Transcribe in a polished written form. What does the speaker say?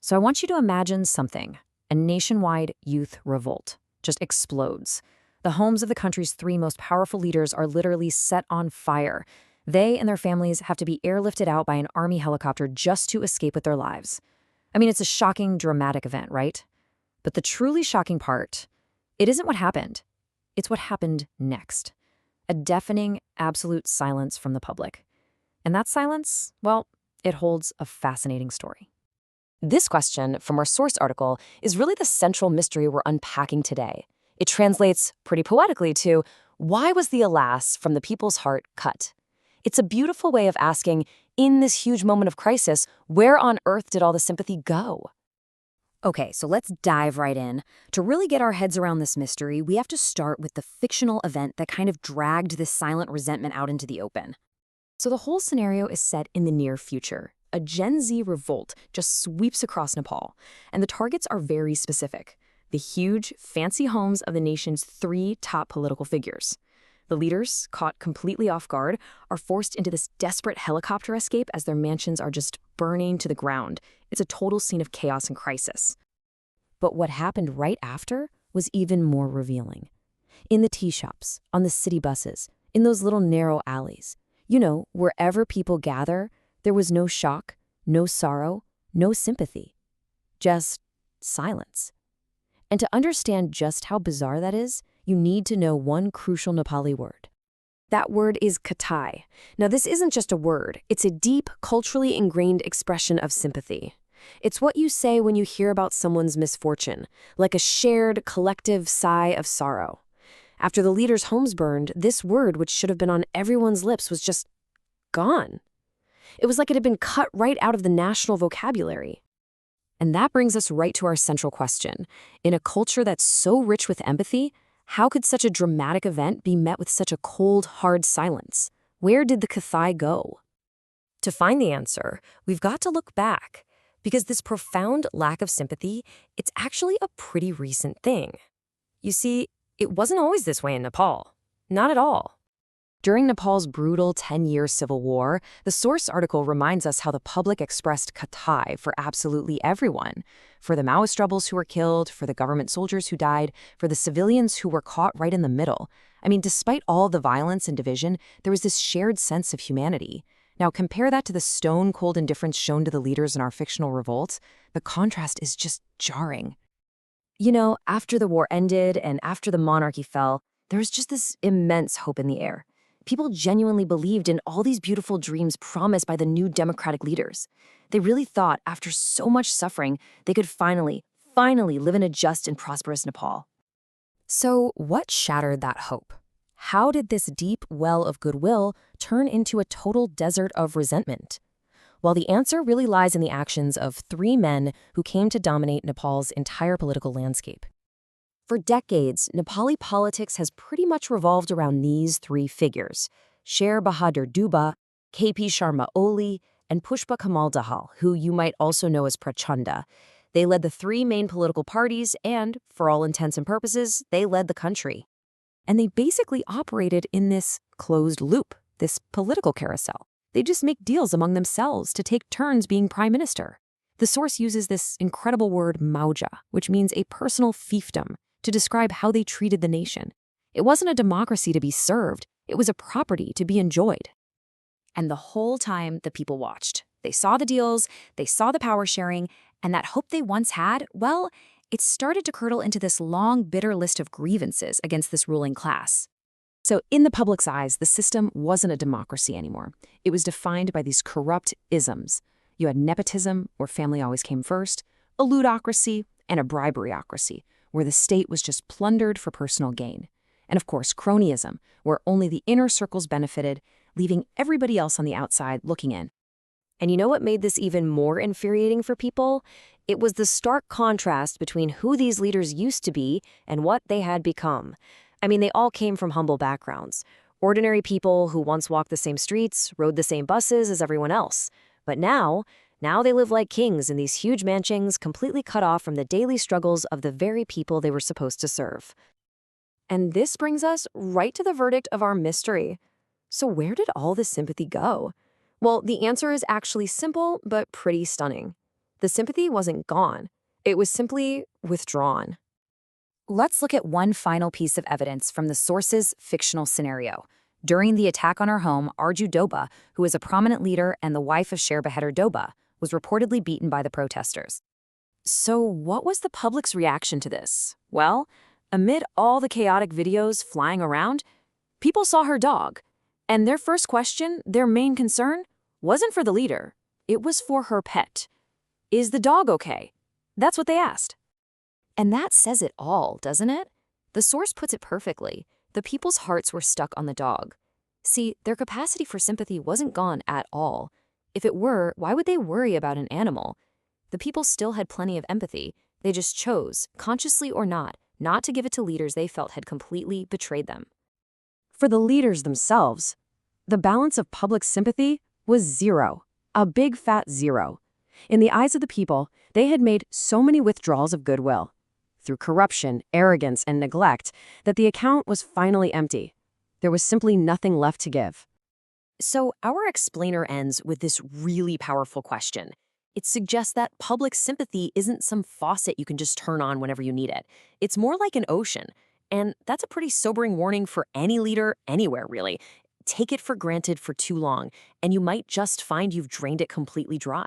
So I want you to imagine something. A nationwide youth revolt just explodes. The homes of the country's three most powerful leaders are literally set on fire. They and their families have to be airlifted out by an army helicopter just to escape with their lives. I mean, it's a shocking, dramatic event, right? But the truly shocking part, it isn't what happened. It's what happened next. A deafening, absolute silence from the public. And that silence, well, it holds a fascinating story. This question from our source article is really the central mystery we're unpacking today. It translates pretty poetically to, why was the alas from the people's heart cut? It's a beautiful way of asking, in this huge moment of crisis, where on earth did all the sympathy go? Okay, so let's dive right in. To really get our heads around this mystery, we have to start with the fictional event that kind of dragged this silent resentment out into the open. So the whole scenario is set in the near future. A Gen Z revolt just sweeps across Nepal, and the targets are very specific. The huge, fancy homes of the nation's three top political figures. The leaders, caught completely off guard, are forced into this desperate helicopter escape as their mansions are just burning to the ground. It's a total scene of chaos and crisis. But what happened right after was even more revealing. In the tea shops, on the city buses, in those little narrow alleys, wherever people gather, there was no shock, no sorrow, no sympathy. Just silence. And to understand just how bizarre that is, you need to know one crucial Nepali word. That word is katai. Now, this isn't just a word. It's a deep, culturally ingrained expression of sympathy. It's what you say when you hear about someone's misfortune, like a shared, collective sigh of sorrow. After the leaders' homes burned, this word, which should have been on everyone's lips, was just gone. It was like it had been cut right out of the national vocabulary. And that brings us right to our central question. In a culture that's so rich with empathy, how could such a dramatic event be met with such a cold, hard silence? Where did the kathai go? To find the answer, we've got to look back, because this profound lack of sympathy, it's actually a pretty recent thing. You see, it wasn't always this way in Nepal. Not at all. During Nepal's brutal 10-year civil war, the source article reminds us how the public expressed kathai for absolutely everyone. For the Maoist rebels who were killed, for the government soldiers who died, for the civilians who were caught right in the middle. I mean, despite all the violence and division, there was this shared sense of humanity. Now, compare that to the stone-cold indifference shown to the leaders in our fictional revolt. The contrast is just jarring. After the war ended and after the monarchy fell, there was just this immense hope in the air. People genuinely believed in all these beautiful dreams promised by the new democratic leaders. They really thought, after so much suffering, they could finally live in a just and prosperous Nepal. So what shattered that hope? How did this deep well of goodwill turn into a total desert of resentment? Well, the answer really lies in the actions of three men who came to dominate Nepal's entire political landscape. For decades, Nepali politics has pretty much revolved around these three figures: Sher Bahadur Dubha, KP Sharma Oli, and Pushpa Kamal Dahal, who you might also know as Prachanda. They led the three main political parties and, for all intents and purposes, they led the country. And they basically operated in this closed loop, this political carousel. They just make deals among themselves to take turns being prime minister. The source uses this incredible word mauja, which means a personal fiefdom, to describe how they treated the nation. It wasn't a democracy to be served, it was a property to be enjoyed. And the whole time, the people watched. They saw the deals, they saw the power sharing, and that hope they once had, well, it started to curdle into this long, bitter list of grievances against this ruling class. So in the public's eyes, the system wasn't a democracy anymore. It was defined by these corrupt isms. You had nepotism, where family always came first, a ludocracy, and a briberyocracy, where the state was just plundered for personal gain. And of course, cronyism, where only the inner circles benefited, leaving everybody else on the outside looking in. And you know what made this even more infuriating for people? It was the stark contrast between who these leaders used to be and what they had become. I mean, they all came from humble backgrounds. Ordinary people who once walked the same streets, rode the same buses as everyone else. But now they live like kings in these huge mansions, completely cut off from the daily struggles of the very people they were supposed to serve. And this brings us right to the verdict of our mystery. So where did all this sympathy go? Well, the answer is actually simple, but pretty stunning. The sympathy wasn't gone. It was simply withdrawn. Let's look at one final piece of evidence from the source's fictional scenario. During the attack on her home, Arju Doba, who is a prominent leader and the wife of Share Beheader Doba, was reportedly beaten by the protesters. So what was the public's reaction to this? Well, amid all the chaotic videos flying around, people saw her dog. And their first question, their main concern, wasn't for the leader. It was for her pet. Is the dog okay? That's what they asked. And that says it all, doesn't it? The source puts it perfectly. The people's hearts were stuck on the dog. See, their capacity for sympathy wasn't gone at all. If it were, why would they worry about an animal? The people still had plenty of empathy. They just chose, consciously or not to give it to leaders they felt had completely betrayed them. For the leaders themselves, the balance of public sympathy was zero, a big fat zero. In the eyes of the people, they had made so many withdrawals of goodwill, through corruption, arrogance, and neglect, that the account was finally empty. There was simply nothing left to give. So our explainer ends with this really powerful question. It suggests that public sympathy isn't some faucet you can just turn on whenever you need it. It's more like an ocean. And that's a pretty sobering warning for any leader anywhere, really. Take it for granted for too long, and you might just find you've drained it completely dry.